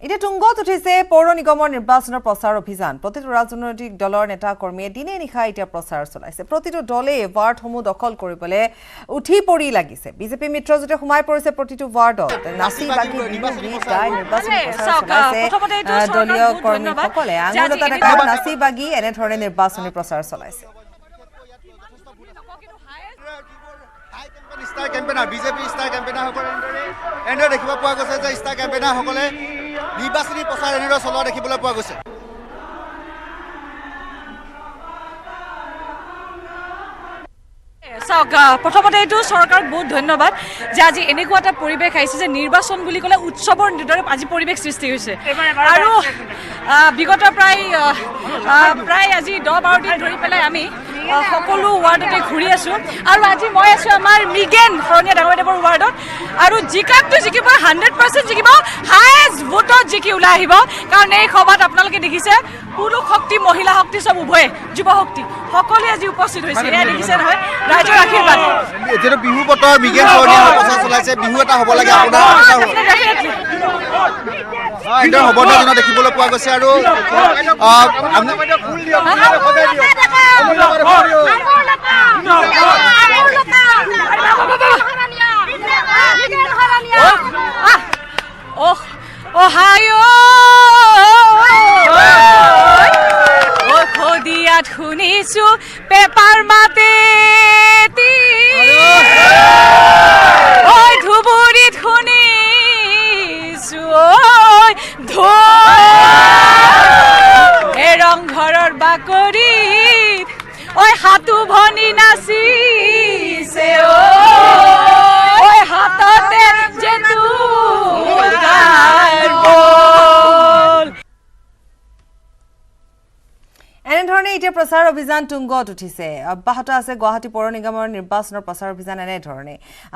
এতিয়া তুংগত উঠিছে পৌৰ নিগমৰ নিৰ্বাচনৰ প্ৰচাৰ অভিযান প্ৰতিটো ৰাজনৈতিক দলৰ নেতা কৰ্মীয়ে দিনে নিশা এতিয়া প্ৰচাৰ চলাইছে প্ৰতিটো দলে ৱাৰ্ডসমূহ দখল কৰিবলৈ উঠি পৰি লাগিছে বিজেপি মিত্ৰজোঁটে সোমাই পৰিছে প্ৰতিটো ৱাৰ্ডত নাচি বাগি বিহু গীত গাই নিৰ্বাচনী প্ৰচাৰ চলাইছে দলীয় কৰ্মীসকলে আঙুলত এটা নাচি বাগি এনেধৰণে নিৰ্বাচনী প্ৰচাৰ চলাইছে স্টাৰ কেম্পেইনাৰ বিজেপি স্টাৰ কেম্পেইনাৰসকলে এনেদৰে দেখিব পোৱা গৈছে যে স্টাৰ কেম্পেইনাৰসকলে নিৰ্বাচনী প্ৰচাৰ এনেদৰে চলোৱা দেখিবলৈ পোৱা গৈছে প্ৰথমতে এইটো চৰকাৰক বহুত ধন্যবাদ যে আজি এনেকুৱা এটা পৰিৱেশ আহিছে যে নিৰ্বাচন বুলি ক'লে উৎসৱৰ দৰে আজি পৰিৱেশ সৃষ্টি হৈছে আৰু বিগত প্ৰায় আজি 10-12 দিন ধৰি পেলাই আমি সকলো ৱাৰ্ডতে ঘূৰি আছোঁ আৰু আজি মই আছোঁ আমাৰ মিগেন শৰণীয়া ডাঙৰীয়াদেৱৰ ৱাৰ্ডত আৰু জিকাতটো জিকিব 100% জিকিব হায়েষ্ট ভোটত জিকি ওলাই আহিব কাৰণ এই সভাত আপোনালোকে দেখিছে পুৰুষ শক্তি মহিলা শক্তি সব উভয়ে যুৱ শক্তি সকলোৱে আজি উপস্থিত হৈছে এয়া দেখিছে নহয় ৰাইজৰ আশীৰ্বাদ যেটো বিহু বতৰ মিগেন শৰণীয়া প্ৰচাৰ চলাইছে বিহু এটা হ'ব লাগে আপোনাৰ এটা হবদা জনা দেখিবলৈ পোৱা গৈছে আৰু দিয়াত শুনিছো পেপাৰ মাতে ধুবুৰীত শুনিছো ৰংঘৰৰ বাকৰিত হাতু ভনি নাচিছে হাততে যেতু এনেধৰণে এতিয়া প্ৰচাৰ অভিযান তুংগত উঠিছে অব্যাহত আছে গুৱাহাটী পৌৰ নিগমৰ নিৰ্বাচনৰ প্ৰচাৰ অভিযান এনেধৰণে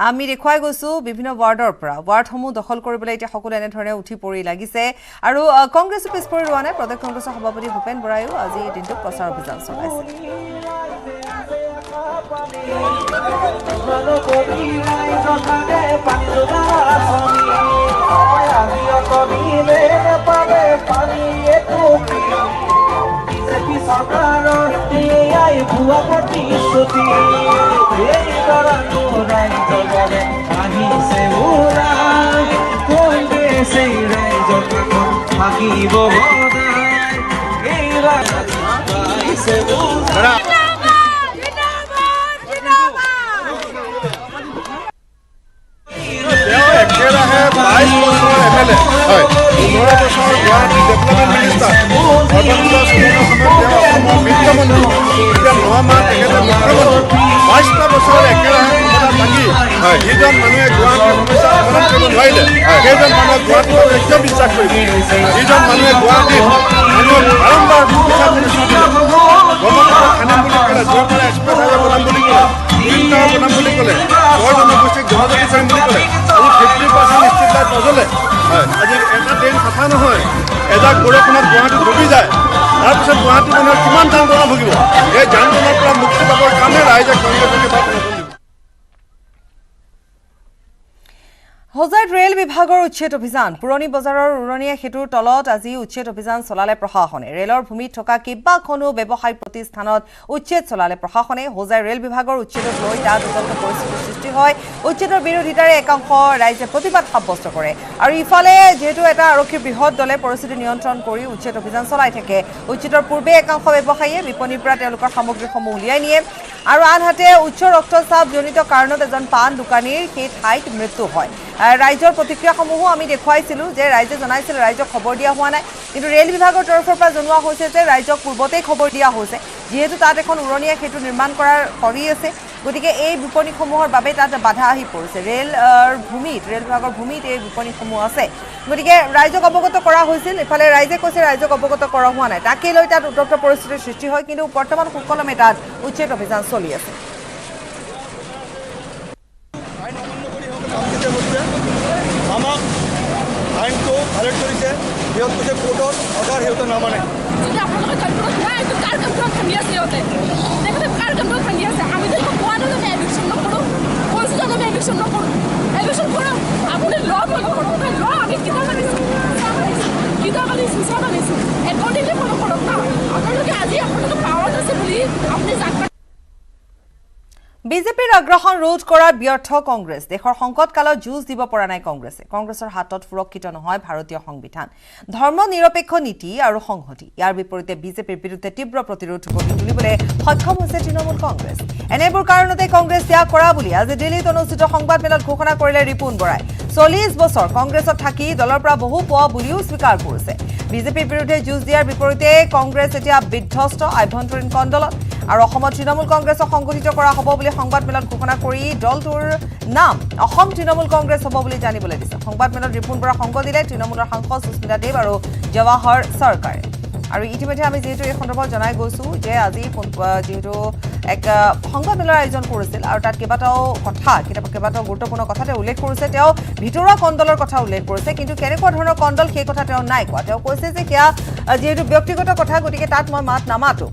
আমি দেখুৱাই গৈছো বিভিন্ন ৱাৰ্ডৰ পৰা ৱাৰ্ডসমূহ দখল কৰিবলৈ এতিয়া সকলো এনেধৰণে উঠি পৰি লাগিছে আৰু কংগ্ৰেছ পিছ পৰি ৰোৱা নাই প্ৰদেশ কংগ্ৰেছৰ সভাপতি ভূপেন বৰায়ো আজি দিনটো প্ৰচাৰ অভিযান চলাইছে সরকারের এই ভুয়া প্রতিশ্রুতি এই দরানো রাইজরে আহিছে উড়াই কইবে সেই রাইজর এখন থাকিব বদাই এই রাইজ আহিছে উড়াই যিজন মানুহে গুৱাহাটীৰ সমস্যা সমাধান কৰিব নোৱাৰিলে সেইজন মানুহক গুৱাহাটীত একদম বিশ্বাস কৰিছে যিজন মানুহে গুৱাহাটীত মানুহক বাৰম্বাৰ আনিম বুলি ক'লে যোৱাবাৰে এক্সপ্ৰেছ হাইৱে বনাম বুলি ক'লে বনাম বুলি ক'লে জনগোষ্ঠীক জনজাতি কৰিম বুলি ক'লে আজি 50% ষ্ট্ৰীট লাইট নজ্বলে আজি এটা ট্ৰেইন চাফা নহয় এজাক বৰষুণত গুৱাহাটী ডুবি যায় তাৰপিছত গুৱাহাটী মানুহৰ কিমান যান জনা ভুগিব এই যান জনাৰ পৰা মুক্তি পাবৰ কাৰণে ৰাইজে কংগ্ৰেছকে বাদ নতুন হোজাইত ৰেল বিভাগৰ উচ্ছেদ অভিযান পুৰণি বজাৰৰ উৰণীয়া সেতুৰ তলত আজি উচ্ছেদ অভিযান চলালে প্ৰশাসনে ৰেলৰ ভূমিত থকা কেইবাখনো ব্যৱসায়িক প্ৰতিষ্ঠানত উচ্ছেদ চলালে প্ৰশাসনে হোজাই ৰেল বিভাগৰ উচ্ছেদক লৈ তাত উত্তপ্ত পৰিস্থিতিৰ সৃষ্টি হয় উচ্ছেদৰ বিৰোধিতাৰে একাংশ ৰাইজে প্ৰতিবাদ সাব্যস্ত কৰে আৰু ইফালে যেহেতু এটা আৰক্ষীৰ বৃহৎ দলে পৰিস্থিতি নিয়ন্ত্ৰণ কৰি উচ্ছেদ অভিযান চলাই থাকে উচ্ছেদৰ পূৰ্বে একাংশ ব্যৱসায়ীয়ে বিপণীৰ পৰা তেওঁলোকৰ সামগ্ৰীসমূহ উলিয়াই নিয়ে আৰু আনহাতে উচ্চ ৰক্তচাপ জনিত কাৰণত এজন পান দোকানীৰ সেই ঠাইত মৃত্যু হয় ৰাইজৰ প্ৰতিক্ৰিয়াসমূহো আমি দেখুৱাইছিলো যে ৰাইজে জনাইছিল ৰাইজক খবৰ দিয়া হোৱা নাই কিন্তু ৰেল বিভাগৰ তৰফৰ পৰা জনোৱা হৈছে যে ৰাইজক পূৰ্বতেই খবৰ দিয়া হৈছে যেহেতু তাত এখন উৰণীয়া সেতু নিৰ্মাণ কৰাৰ কৰি আছে গতিকে এই বিপণীসমূহৰ বাবে তাত বাধা আহি পৰিছে ৰেল বিভাগৰ ভূমিত এই বিপণীসমূহ আছে গতিকে ৰাইজক অৱগত কৰা হৈছিল ইফালে ৰাইজে কৈছে ৰাইজক অৱগত কৰা হোৱা নাই তাকে লৈ তাত উত্তপ্ত পৰিস্থিতিৰ সৃষ্টি হয় কিন্তু বৰ্তমান সুকলমে তাত উচ্ছেদ অভিযান চলি আছে আমাক আইনটো ভাৰত কৰিছে সিহঁত কৈছে কোৰ্টত অৰ্ডাৰ সিহঁতে নামানে এডুকেশ্যন নকৰোঁ আপুনি ল' কৰিব আমি কিতাপ বিজেপিৰ আগ্ৰাসন ৰোধ কৰাত ব্যৰ্থ কংগ্ৰেছ দেশৰ সংকট কালত যুঁজ দিব পৰা নাই কংগ্ৰেছে কংগ্ৰেছৰ হাতত সুৰক্ষিত নহয় ভাৰতীয় সংবিধান ধৰ্ম নিৰপেক্ষ নীতি আৰু সংহতি ইয়াৰ বিপৰীতে বিজেপিৰ বিৰুদ্ধে তীব্ৰ প্ৰতিৰোধ গঢ়ি তুলিবলৈ সক্ষম হৈছে তৃণমূল কংগ্ৰেছ এনেবোৰ কাৰণতে কংগ্ৰেছ ত্যাগ কৰা বুলি আজি দিল্লীত অনুষ্ঠিত সংবাদমেলত ঘোষণা কৰিলে ৰিপুন বৰাই 40 বছৰ কংগ্ৰেছত থাকি দলৰ পৰা বহু পোৱা বুলিও স্বীকাৰ কৰিছে বিজেপিৰ বিৰুদ্ধে যুঁজ দিয়াৰ বিপৰীতে কংগ্ৰেছ এতিয়া বিধ্বস্ত আভ্যন্তৰীণ কণ্ডলত আৰু অসমত তৃণমূল কংগ্ৰেছক সংগঠিত কৰা হ'ব বুলি সংবাদমেলত ঘোষণা কৰি দলটোৰ নাম অসম তৃণমূল কংগ্ৰেছ হ'ব বুলি জানিবলৈ দিছে সংবাদমেলত ৰিপুন বৰা সংগ দিলে তৃণমূলৰ সাংসদ সুস্মিতা দেৱ আৰু জৱাহৰ চৰকাৰে আৰু ইতিমধ্যে আমি যেহেতু এই সন্দৰ্ভত জনাই গৈছো যে আজি যেহেতু এক সংবাদমেলৰ আয়োজন কৰিছিল আৰু তাত কেইবাটাও গুৰুত্বপূৰ্ণ কথা তেওঁ উল্লেখ কৰিছে তেওঁ ভিতৰুৱা কণ্ডলৰ কথা উল্লেখ কৰিছে কিন্তু কেনেকুৱা ধৰণৰ কণ্ডল সেই কথা তেওঁ নাই কোৱা তেওঁ কৈছে যে সেয়া যেহেতু ব্যক্তিগত কথা গতিকে তাত মই মাত নামাতো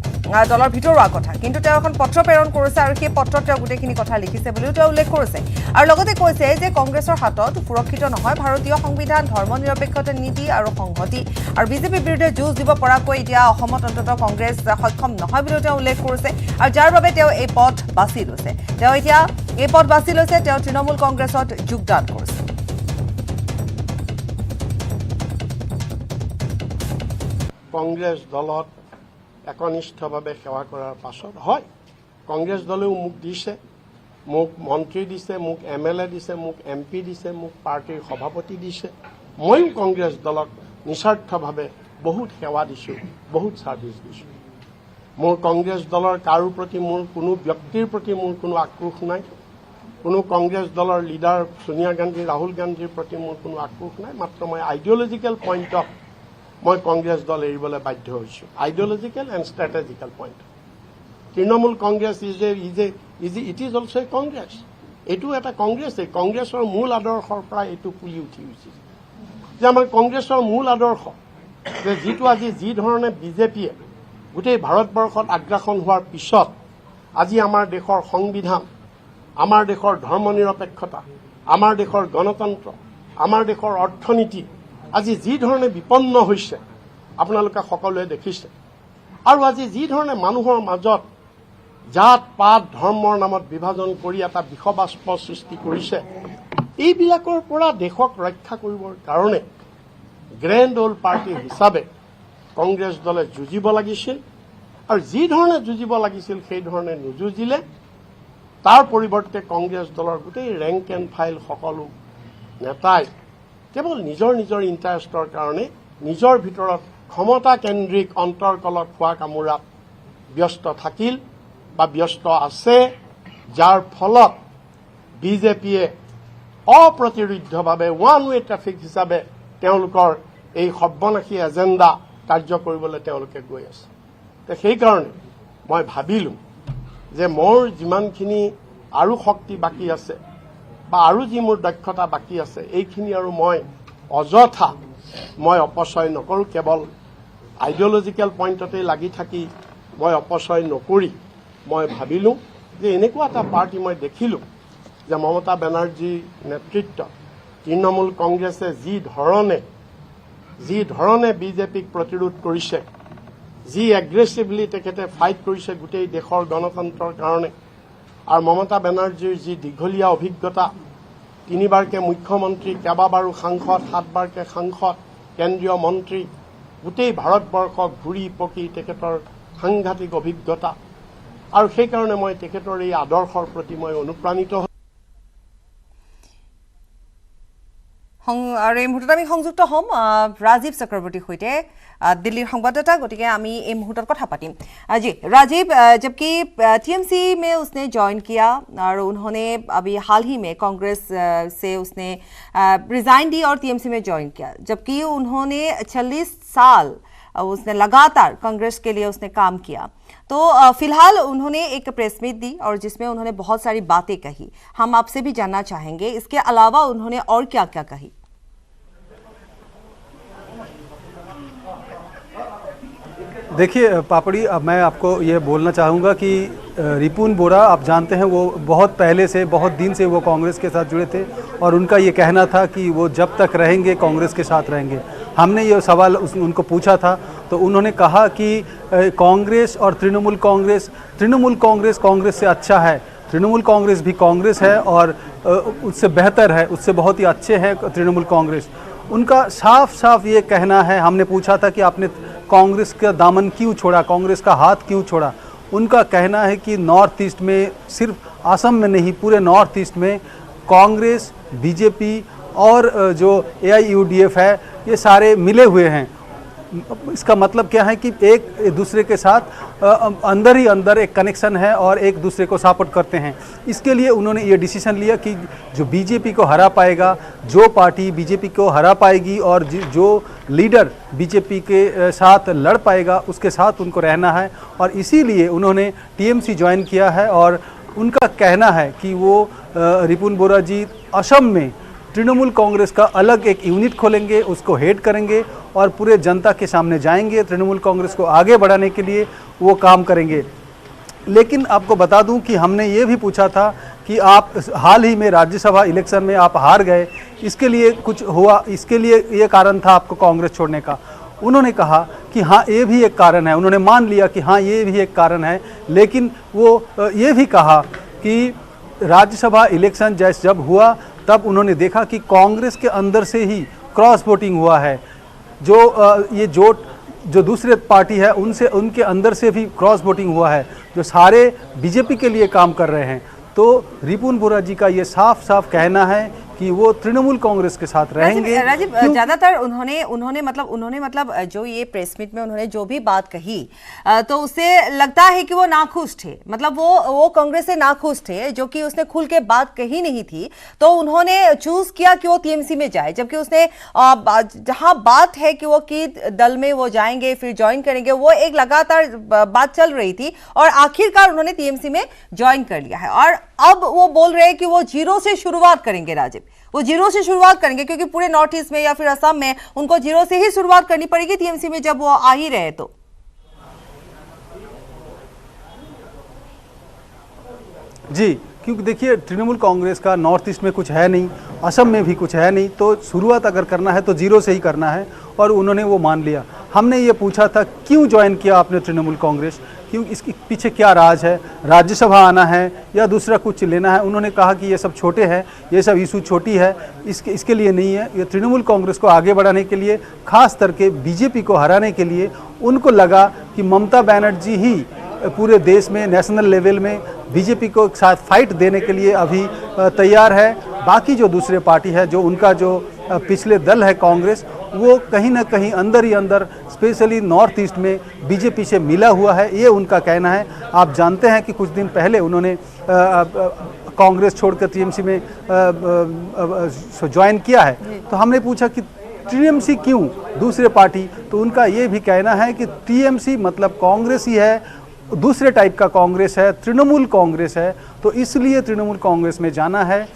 দলৰ ভিতৰুৱা কথা কিন্তু তেওঁ এখন পত্ৰ প্ৰেৰণ কৰিছে আৰু সেই পত্ৰত তেওঁ গোটেইখিনি কথা লিখিছে বুলিও তেওঁ উল্লেখ কৰিছে আৰু লগতে কৈছে যে কংগ্ৰেছৰ হাতত সুৰক্ষিত নহয় ভাৰতীয় সংবিধান ধৰ্ম নিৰপেক্ষতা নীতি আৰু সংহতি আৰু বিজেপিৰ বিৰুদ্ধে যুঁজ দিব পৰাকৈ এতিয়া অসমত অন্ততঃ কংগ্ৰেছ সক্ষম নহয় বুলিও তেওঁ উল্লেখ কৰিছে আৰু যাৰ বাবে তেওঁ এই পথ বাছি লৈছে তেওঁ তৃণমূল কংগ্ৰেছত যোগদান কৰিছে কংগ্ৰেছ দলত একনিষ্ঠভাৱে সেৱা কৰাৰ পাছত হয় কংগ্ৰেছ দলেও মোক দিছে মোক মন্ত্ৰী দিছে মোক MLA দিছে মোক MP দিছে মোক পাৰ্টিৰ সভাপতি দিছে ময়ো কংগ্ৰেছ দলক নিস্বাৰ্থভাৱে বহুত সেৱা দিছোঁ বহুত ছাৰ্ভিচ দিছোঁ মোৰ কংগ্ৰেছ দলৰ কাৰো প্ৰতি মোৰ কোনো ব্যক্তিৰ প্ৰতি মোৰ কোনো আক্ৰোশ নাই কোনো কংগ্ৰেছ দলৰ লিডাৰ সোনিয়া গান্ধী ৰাহুল গান্ধীৰ প্ৰতি মোৰ কোনো আক্ৰোশ নাই মাত্ৰ মই আইডিঅলজিকেল পইণ্টত মই কংগ্ৰেছ দল এৰিবলৈ বাধ্য হৈছোঁ ideological and strategical point Trinamool Congress it is also a Congress এইটো এটা কংগ্ৰেছেই কংগ্ৰেছৰ মূল আদৰ্শৰ পৰা এইটো পুলি উঠি গৈছে যে আমাৰ কংগ্ৰেছৰ মূল আদৰ্শ যে যিটো আজি যি ধৰণে বিজেপিয়ে গোটেই ভাৰতবৰ্ষত আগ্ৰাসন হোৱাৰ পিছত আজি আমাৰ দেশৰ সংবিধান আমাৰ দেশৰ ধৰ্ম নিৰপেক্ষতা আমাৰ দেশৰ গণতন্ত্ৰ আমাৰ দেশৰ অৰ্থনীতি আজি যি ধৰণে বিপন্ন হৈছে আপোনালোকে সকলোৱে দেখিছে আৰু আজি যি ধৰণে মানুহৰ মাজত জাত পাত ধৰ্মৰ নামত বিভাজন কৰি এটা বিষবাষ্প সৃষ্টি কৰিছে এইবিলাকৰ পৰা দেশক ৰক্ষা কৰিবৰ কাৰণে গ্ৰেণ্ড অল্ড পাৰ্টি হিচাপে কংগ্ৰেছ দলে যুঁজিব লাগিছিল আৰু যি ধৰণে যুঁজিব লাগিছিল সেই ধৰণে নুযুঁজিলে তাৰ পৰিৱৰ্তে কংগ্ৰেছ দলৰ গোটেই ৰেংক এণ্ড ফাইল সকলো নেতাই কেৱল নিজৰ ইণ্টাৰেষ্টৰ কাৰণে নিজৰ ভিতৰত ক্ষমতা কেন্দ্ৰিক অন্তৰ্কলত খোৱা কামোৰাত ব্যস্ত থাকিল বা ব্যস্ত আছে যাৰ ফলত বিজেপিয়ে অপ্ৰতিৰোধ্যভাৱে ওৱান ৱে ট্ৰেফিক হিচাপে তেওঁলোকৰ এই সৰ্বনাশী এজেণ্ডা কাৰ্য কৰিবলৈ তেওঁলোকে গৈ আছে সেইকাৰণে মই ভাবিলোঁ যে মোৰ যিমানখিনি আৰু শক্তি বাকী আছে বা আৰু যি মোৰ দক্ষতা বাকী আছে এইখিনি আৰু মই অযথা মই অপচয় নকৰোঁ কেৱল আইডিঅলজিকেল পইণ্টতে লাগি থাকি মই অপচয় নকৰি মই ভাবিলোঁ যে এনেকুৱা এটা পাৰ্টি মই দেখিলোঁ যে মমতা বেনাৰ্জীৰ নেতৃত্বত তৃণমূল কংগ্ৰেছে যি ধৰণে বিজেপিক প্ৰতিৰোধ কৰিছে যি এগ্ৰেছিভলি তেখেতে ফাইট কৰিছে গোটেই দেশৰ গণতন্ত্ৰৰ কাৰণে আৰু মমতা বেনাৰ্জীৰ যি দীঘলীয়া অভিজ্ঞতা 3বাৰকে মুখ্যমন্ত্ৰী কেইবাবাৰো সাংসদ 7বাৰকে সাংসদ কেন্দ্ৰীয় মন্ত্ৰী গোটেই ভাৰতবৰ্ষক ঘূৰি পকি তেখেতৰ সাংঘাতিক অভিজ্ঞতা আৰু সেইকাৰণে মই তেখেতৰ এই আদৰ্শৰ প্ৰতি মই অনুপ্ৰাণিত আৰু এই মুহূৰ্তত আমি সংযুক্ত হ'ম ৰাজীৱ চক্ৰৱৰ্তীৰ সৈতে दिल्लीर संवाददाता गतिके आमी ए मुहूर्तर कथा पातिम जी राजीव जबकि टीएमसी में उसने ज्वाइन किया और उन्होंने अभी हाल ही में कांग्रेस से उसने रिजाइन दी और टीएमसी में ज्वाइन किया जबकि उन्होंने 40 साल उसने लगातार कांग्रेस के लिए उसने काम किया तो फिलहाल उन्होंने एक प्रेस मीट दी और जिसमें उन्होंने बहुत सारी बातें कही हम आपसे भी जानना चाहेंगे इसके अलावा उन्होंने और क्या क्या कही देखिए पापड़ी अब मैं आपको ये बोलना चाहूँगा कि रिपुन बोरा आप जानते हैं वो बहुत पहले से बहुत दिन से वो कांग्रेस के साथ जुड़े थे और उनका ये कहना था कि वो जब तक रहेंगे कांग्रेस के साथ रहेंगे। हमने ये सवाल उनको पूछा था तो उन्होंने कहा कि कांग्रेस और तृणमूल कांग्रेस कांग्रेस से अच्छा है, तृणमूल कांग्रेस भी कांग्रेस है और उससे बेहतर है, उससे बहुत ही अच्छे हैं तृणमूल कांग्रेस। उनका साफ साफ ये कहना है, हमने पूछा था कि आपने कांग्रेस का दामन क्यों छोड़ा, कांग्रेस का हाथ क्यों छोड़ा। उनका कहना है कि नॉर्थ ईस्ट में, सिर्फ असम में नहीं, पूरे नॉर्थ ईस्ट में कांग्रेस, बीजेपी और जो AIUDF है, ये सारे मिले हुए हैं। इसका मतलब क्या है कि एक दूसरे के साथ अंदर ही अंदर एक कनेक्शन है और एक दूसरे को सपोर्ट करते हैं। इसके लिए उन्होंने ये डिसीजन लिया कि जो बीजेपी को हरा पाएगा, जो पार्टी बीजेपी को हरा पाएगी और जो लीडर बीजेपी के साथ लड़ पाएगा, उसके साथ उनको रहना है। और इसीलिए उन्होंने TMC ज्वाइन किया है। और उनका कहना है कि वो रिपुन बोरा जी असम में तृणमूल कांग्रेस का अलग एक यूनिट खोलेंगे, उसको हेड करेंगे और पूरे जनता के सामने जाएंगे। तृणमूल कांग्रेस को आगे बढ़ाने के लिए वो काम करेंगे। लेकिन आपको बता दूं कि हमने ये भी पूछा था कि आप हाल ही में राज्यसभा इलेक्शन में आप हार गए, इसके लिए कुछ हुआ, इसके लिए ये कारण था आपको कांग्रेस छोड़ने का। उन्होंने कहा कि हाँ, ये भी एक कारण है। उन्होंने मान लिया कि हाँ, ये भी एक कारण है। लेकिन वो ये भी कहा कि राज्यसभा इलेक्शन जब हुआ तब उन्होंने देखा कि कांग्रेस के अंदर से ही क्रॉस वोटिंग हुआ है। जो दूसरे पार्टी है उनसे, उनके अंदर से भी क्रॉस वोटिंग हुआ है, जो सारे बीजेपी के लिए काम कर रहे हैं। तो रिपुन बोरा जी का ये साफ साफ कहना है कि वो तृणमूल कांग्रेस के साथ रहेंगे। राजीव, ज्यादातर उन्होंने मतलब जो ये प्रेस मीट में उन्होंने जो भी बात कही, तो उससे लगता है कि वो नाखुश थे। मतलब वो कांग्रेस से नाखुश थे, जो कि उसने खुल के बात कही नहीं थी। तो उन्होंने चूज किया कि वो TMC में जाए, जबकि उसने जहां बात है कि वो कि दल में वो जाएंगे, फिर ज्वाइन करेंगे, वो एक लगातार बात चल रही थी और आखिरकार उन्होंने TMC में ज्वाइन कर लिया है। और अब वो बोल रहे हैं कि वो जीरो से शुरुआत करेंगे। राजीव, वो जीरो से शुरुआत करेंगे, क्योंकि पूरे नॉर्थ ईस्ट में या फिर असम में उनको जीरो से ही शुरुआत करनी पड़ेगी TMC में जब वो आ ही रहे। तो जी, क्योंकि देखिए तृणमूल कांग्रेस का नॉर्थ ईस्ट में कुछ है नहीं, असम में भी कुछ है नहीं, तो शुरुआत अगर करना है तो जीरो से ही करना है। और उन्होंने वो मान लिया। हमने ये पूछा था क्यों ज्वाइन किया आपने तृणमूल कांग्रेस, क्यों, इसके पीछे क्या राज है, राज्यसभा आना है या दूसरा कुछ लेना है। उन्होंने कहा कि ये सब छोटे हैं, ये सब इशू छोटी है, इसके लिए नहीं है। ये तृणमूल कांग्रेस को आगे बढ़ाने के लिए, खास करके बीजेपी को हराने के लिए उनको लगा कि ममता बनर्जी ही पूरे देश में नेशनल लेवल में बीजेपी को साथ फाइट देने के लिए अभी तैयार है। बाकी जो दूसरे पार्टी है, जो उनका जो पिछले दल है कांग्रेस, वो कहीं ना कहीं अंदर ही अंदर, स्पेशली नॉर्थ ईस्ट में बीजेपी से मिला हुआ है, ये उनका कहना है। आप जानते हैं कि कुछ दिन पहले उन्होंने कांग्रेस छोड़कर TMC में ज्वाइन किया है। तो हमने पूछा कि TMC क्यों, दूसरे पार्टी, तो उनका ये भी कहना है कि TMC मतलब कांग्रेस ही है, दूसरे टाइप का कांग्रेस है, तृणमूल कांग्रेस है, तो इसलिए तृणमूल कांग्रेस में जाना है।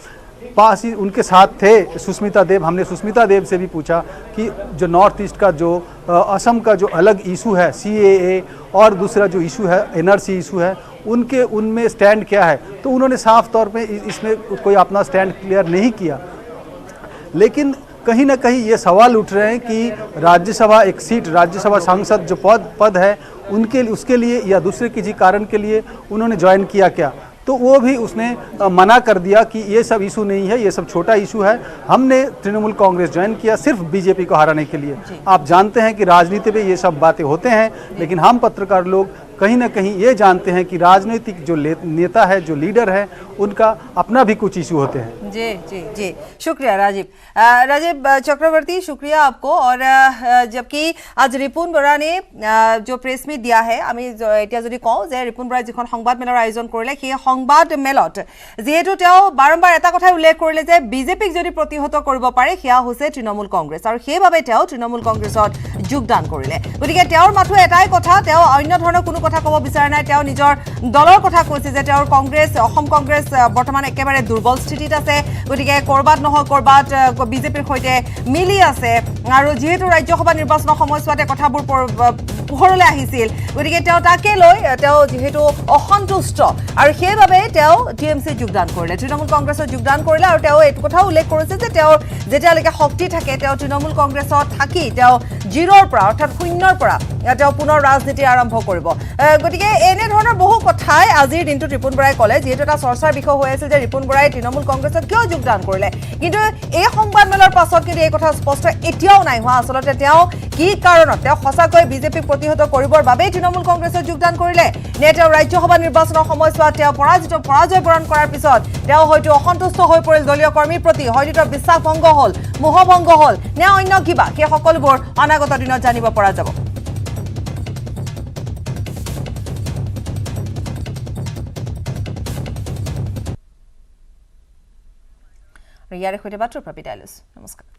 पास ही उनके साथ थे सुष्मिता देव। हमने सुष्मिता देव से भी पूछा कि जो नॉर्थ ईस्ट का, जो असम का जो अलग इशू है CAA, और दूसरा जो इशू है NRC इशू है, उनमें स्टैंड क्या है। तो उन्होंने साफ तौर पे इसमें कोई अपना स्टैंड क्लियर नहीं किया। लेकिन कहीं ना कहीं ये सवाल उठ रहे हैं कि राज्यसभा एक सीट, राज्यसभा सांसद जो पद है, उसके लिए या दूसरे किसी कारण के लिए उन्होंने ज्वाइन किया क्या। तो वो भी उसने मना कर दिया कि ये सब इशू नहीं है, ये सब छोटा इशू है, हमने तृणमूल कांग्रेस ज्वाइन किया सिर्फ बीजेपी को हराने के लिए। आप जानते हैं कि राजनीति में ये सब बातें होते हैं, लेकिन हम पत्रकार लोग कहीं ना कहीं ये जानते हैं कि राजनीतिक जो नेता है, जो लीडर है, उनका अपना भी कुछ इशू होते हैं। जी जी जी, शुक्रिया राजीव। राजीव चक्रवर्ती, शुक्रिया आपको। और जबकि आज रिपुन बोरा ने जो प्रेस मीट दिया है, আমি এতিয়া যদি কওঁ যে ৰিপুন বৰাই যিখন সংবাদ মেলৰ আয়োজন কৰিলে, সেই সংবাদ মেলত যিহেতু তেওঁ বাৰম্বাৰ এটা কথাই উল্লেখ কৰিলে যে বিজেপিক যদি প্ৰতিহত কৰিব পাৰে সেয়া হৈছে তৃণমূল কংগ্ৰেছ, আৰু সেইবাবে তেওঁ তৃণমূল কংগ্ৰেছত যোগদান কৰিলে। গতিকে তেওঁৰ মাথো এটাই কথা, তেওঁ অন্য ধৰণৰ কোনো কথা ক'ব বিচৰা নাই। তেওঁ নিজৰ দলৰ কথা কৈছে যে তেওঁৰ কংগ্ৰেছ, অসম কংগ্ৰেছ বৰ্তমান একেবাৰে দুৰ্বল স্থিতিত আছে। গতিকে ক'ৰবাত নহয় ক'ৰবাত বিজেপিৰ সৈতে মিলি আছে, আৰু যিহেতু ৰাজ্যসভা নিৰ্বাচনৰ সময়ছোৱাতে কথাবোৰ পোহৰলৈ আহিছিল, গতিকে তেওঁ তাকে লৈ তেওঁ যিহেতু অসন্তুষ্ট, আৰু সেইবাবে তেওঁ TMC যোগদান কৰিলে, তৃণমূল কংগ্ৰেছত যোগদান কৰিলে। আৰু তেওঁ এইটো কথাও উল্লেখ কৰিছে যে তেওঁৰ যেতিয়ালৈকে শক্তি থাকে তেওঁ তৃণমূল কংগ্ৰেছত থাকি তেওঁ জিৰোৰ পৰা অৰ্থাৎ শূন্যৰ পৰা তেওঁ পুনৰ ৰাজনীতি আৰম্ভ কৰিব গতিকে এনে ধৰণৰ বহু কথাই আজিৰ দিনটোত ৰিপুন বৰাই ক'লে যিহেতু এটা চৰ্চাৰ বিষয় হৈ আছিল যে ৰিপুন বৰাই তৃণমূল কংগ্ৰেছত কিয় যোগদান কৰিলে কিন্তু এই সংবাদমেলৰ পাছত কিন্তু এই কথা স্পষ্ট এতিয়াও নাই হোৱা আচলতে তেওঁ কি কাৰণত তেওঁ সঁচাকৈ বিজেপিক প্ৰতিহত কৰিবৰ বাবেই তৃণমূল কংগ্ৰেছত যোগদান কৰিলে নে তেওঁ ৰাজ্যসভা নিৰ্বাচনৰ সময়ছোৱাত তেওঁ পৰাজয় বৰণ কৰাৰ পিছত তেওঁ হয়তো অসন্তুষ্ট হৈ পৰিল দলীয় কৰ্মীৰ প্ৰতি হয়তো তেওঁৰ বিশ্বাস ভংগ হ'ল মোহভংগ হ'ল নে অন্য কিবা সেই সকলোবোৰ অনাগত দিনত জানিব পৰা যাব ইয়াৰে সৈতে বাৰ্তাৰ পৰা বিদায় লৈছো নমস্কাৰ